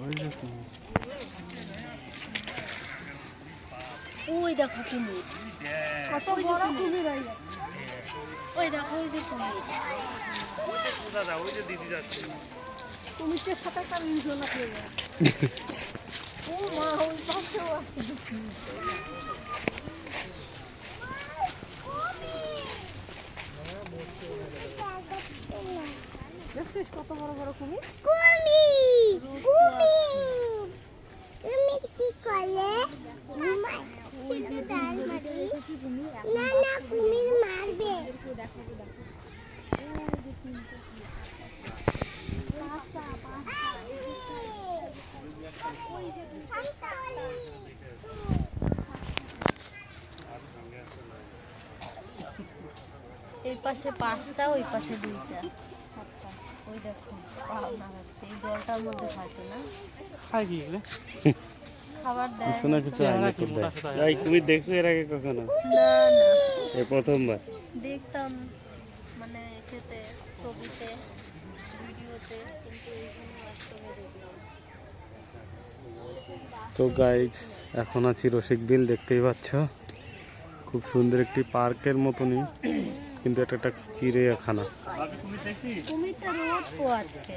ওই দেখো কুমির, কত বড় কুমির! ওই দেখো, ওই যে কুমির। ওই যে দিদি যাচ্ছে কুমিরটার সাথে একটা মিশন আছে। ও মা, ওই পাশেও আছে। দেখছিস কত বড় বড় কুমির? কুমির কুমির কুমির কি করে? না না, কুমির মারবে। এই পাশে 5টা, ওই পাশে 2টা। ওই দেখো এই জলটার মধ্যে খাইতো না, খাই কি খাবার দেয় না কিছু আই তুমি দেখছো এর আগে কখনো? না না, এই প্রথমবার দেখতাম মানে এসেতে, ছবিতে, ভিডিওতে, কিন্তু এইখানে বাস্তবে দেখলাম। তো গাইজ এখন আছি রসিক বিল, দেখতেই পাচ্ছ খুব সুন্দর একটি পার্কের মতনই, কিন্তু এটা একটা চিড়িয়াখানা। কুমিরটা রোদ পোয়াচ্ছে।